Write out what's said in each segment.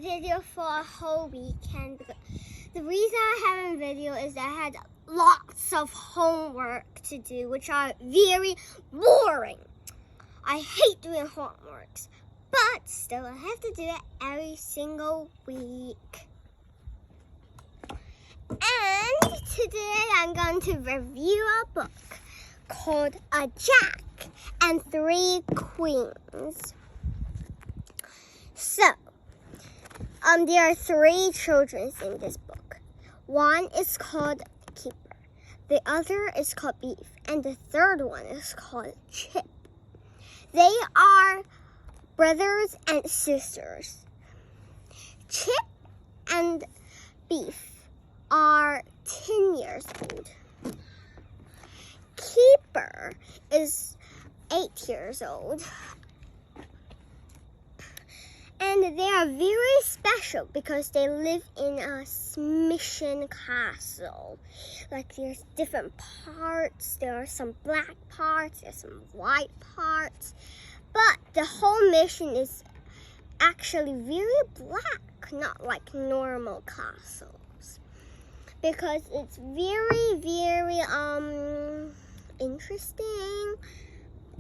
video for a whole weekend. The reason I haven't video is that I had lots of homework to do, which are very boring. I hate doing homeworks, but still I have to do it every single week. And today I'm going to review a book called A Jack and Three Queens. So, there are three children in this book. One is called Kipper, the other is called Biff, and the third one is called Chip. They are brothers and sisters. Chip and Biff are 10 years old. Kipper is 8 years old. And they are very special because they live in a mission castle. Like there's different parts. There are some black parts, there's some white parts. But the whole mission is actually very black, not like normal castles. Because it's very, very interesting.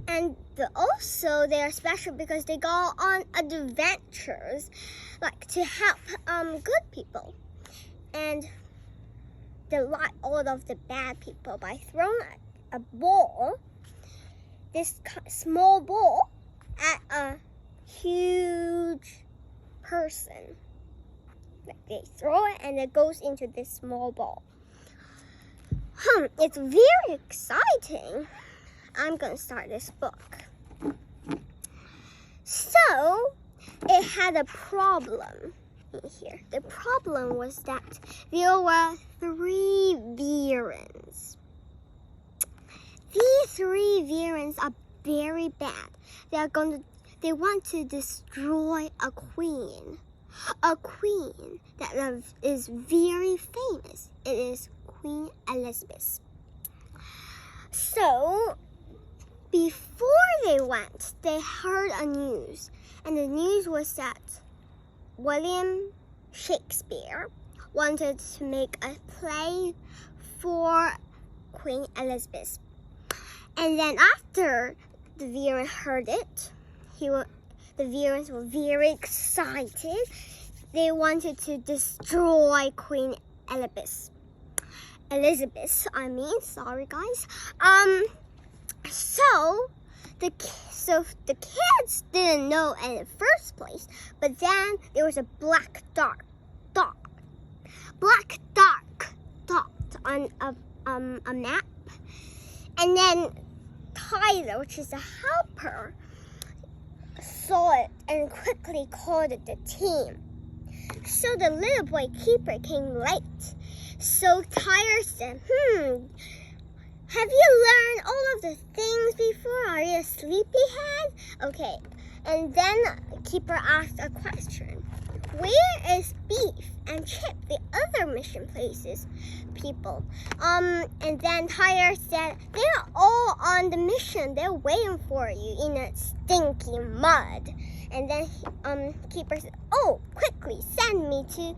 And also they are special because they go on adventures, like to help good people, and delight all of the bad people by throwing a ball, this small ball, at a huge person. Like they throw it and it goes into this small ball. It's very exciting. I'm going to start this book. So, it had a problem in here. The problem was that there were three Virans. These three Virans are very bad. They want to destroy a queen that is very famous. It is Queen Elizabeth. So, before they went, they heard a news, and the news was that William Shakespeare wanted to make a play for Queen Elizabeth. And then after the Virans heard it, the Virans were very excited. They wanted to destroy Queen Elizabeth. Sorry guys. So the kids didn't know in the first place, but then there was a black dark dot on a map, and then Tyler, which is a helper, saw it and quickly called the team. So the little boy Kipper came late. So Tyler said, have you learned all of the things before? Are you a sleepyhead? Okay. And then Kipper asked a question. Where is Biff and Chip, the other mission places people? And then Tyler said, they're all on the mission. They're waiting for you in a stinky mud. And then Kipper said, oh, quickly send me to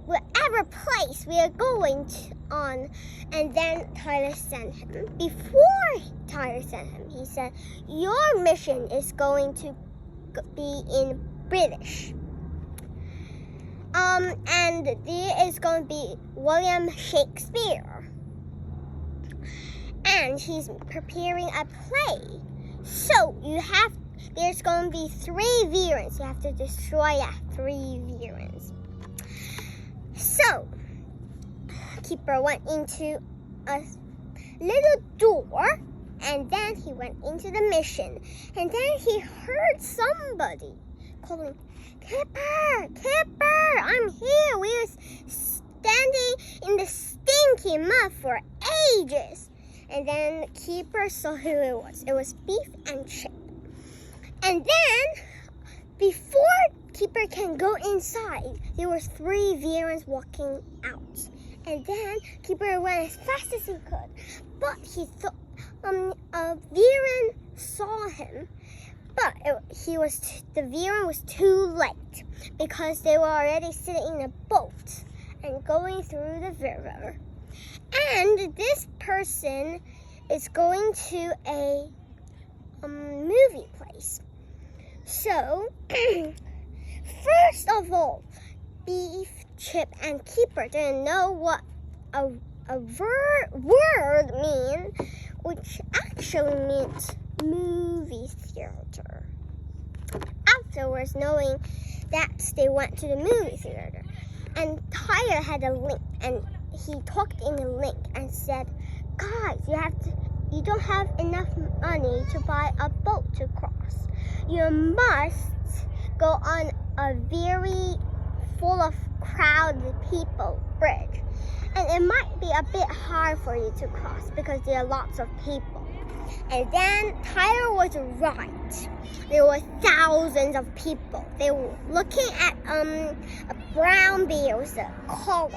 whatever place we are going on. And then Tyler sent him. Before Tyler sent him, he said, your mission is going to be in British. And there is going to be William Shakespeare. And he's preparing a play. So there's going to be three Virans. You have to destroy three Virans. So, Kipper went into a little door, and then he went into the mission. And then he heard somebody calling, Kipper, Kipper, I'm here. We were standing in the stinky mud for ages. And then Kipper saw who it was. It was Biff and Chip. And then, before Kipper can go inside, there were three Virans walking out. And then Kipper went as fast as he could. But he thought a Viran saw him But the Viran was too late because they were already sitting in a boat and going through the river. And this person is going to a movie place. So, first of all, Biff, Chip, and Kipper didn't know what a word means, which actually means movie theater. Afterwards, knowing that, they went to the movie theater, and Tyler had a link, and he talked in the link and said, "Guys, you don't have enough money to buy a boat to cross. You must go on a very full of crowded people bridge, and it might be a bit hard for you to cross because there are lots of people." And then Tyler was right. There were thousands of people. They were looking at a brown bear with a collar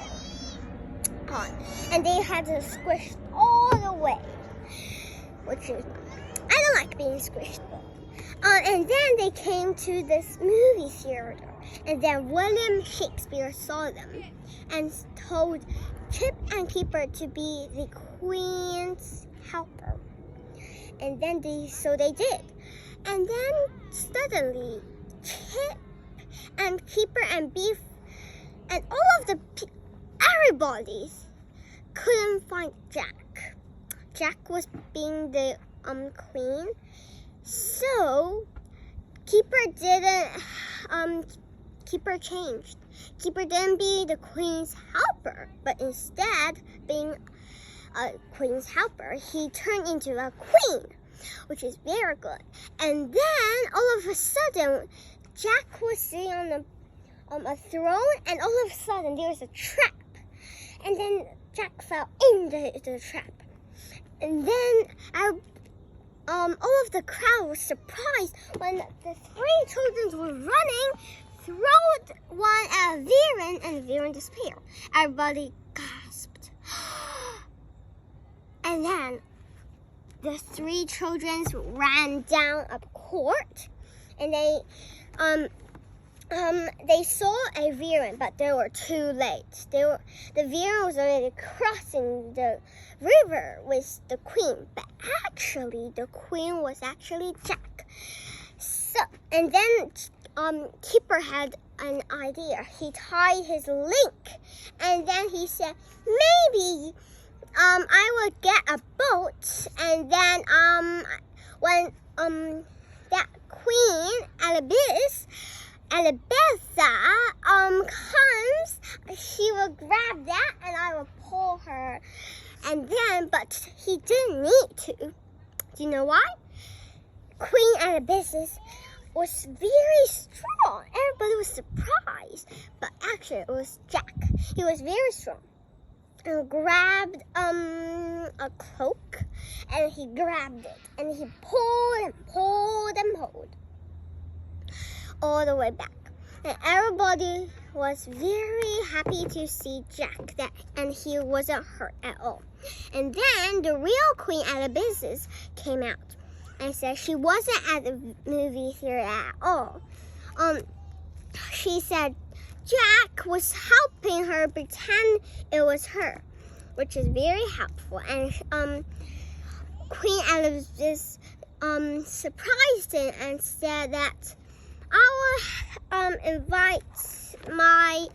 on, and they had to squish all the way, which is, I don't like being squished. And then they came to this movie theater, and then William Shakespeare saw them and told Chip and Kipper to be the Queen's helper. And then they did. And then suddenly, Chip and Kipper and Biff and all of everybody couldn't find Jack. Jack was being the queen. So Kipper changed. Kipper didn't be the queen's helper, but instead being a queen's helper, he turned into a queen, which is very good. And then all of a sudden, Jack was sitting on a throne, and all of a sudden there was a trap, and then Jack fell into the trap. And then all of the crowd was surprised when the three children were running, threw one at Viran, and Viran disappeared. Everybody gasped. And then the three children ran down a court, and they saw a Viran, but they were too late. The Viran was already crossing the river with the queen, but actually the queen was actually Jack. So, and then Kipper had an idea. He tied his link, and then he said, maybe I will get a boat, and then when that queen Alabetha comes, she will grab that, and I will pull her. And then, but he didn't need to. Do you know why? Queen Alabetha was very strong. Everybody was surprised, but actually it was Jack. He was very strong. And grabbed a cloak, and he grabbed it, and he pulled and pulled and pulled all the way back. And everybody was very happy to see Jack, and he wasn't hurt at all. And then the real Queen Alabetha came out and said she wasn't at the movie theater at all. She said Jack was helping her pretend it was her, which is very helpful. And Queen Elizabeth surprised him and said that I will invite my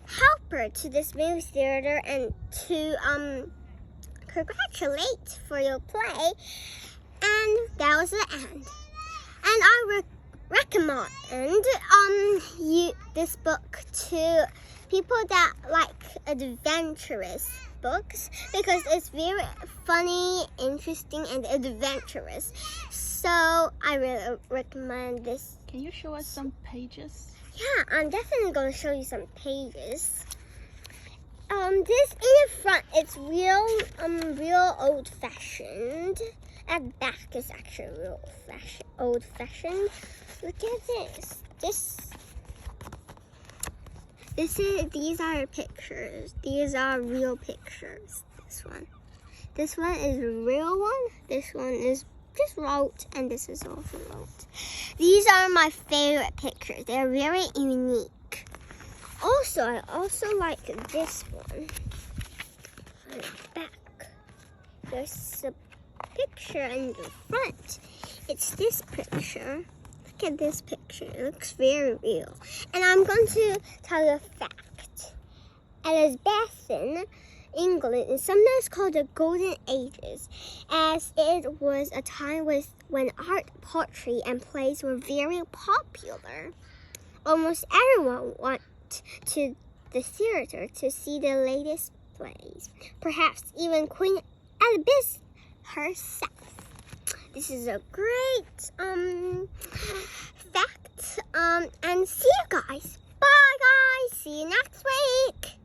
helper to this movie theater and to congratulate for your play. And that was the end. And I recommend this book to people that like adventurous books because it's very funny, interesting, and adventurous. So I really recommend this. Can you show us some pages? Yeah, I'm definitely going to show you some pages. This in the front, it's real old-fashioned. At the back is actually real old-fashioned. Look at this. These are pictures. These are real pictures. This one is a real one. This one is just wrote, and this is also wrote. These are my favorite pictures. They're very unique. Also, I also like this one. On the back, there's a picture in the front. It's this picture. Look at this picture. It looks very real. And I'm going to tell you a fact. Elizabethan England is sometimes called the Golden Ages, as it was a time when art, poetry, and plays were very popular. Almost everyone went to the theater to see the latest plays, perhaps even Queen Elizabeth herself. This is a great fact, and see you guys. Bye, guys. See you next week.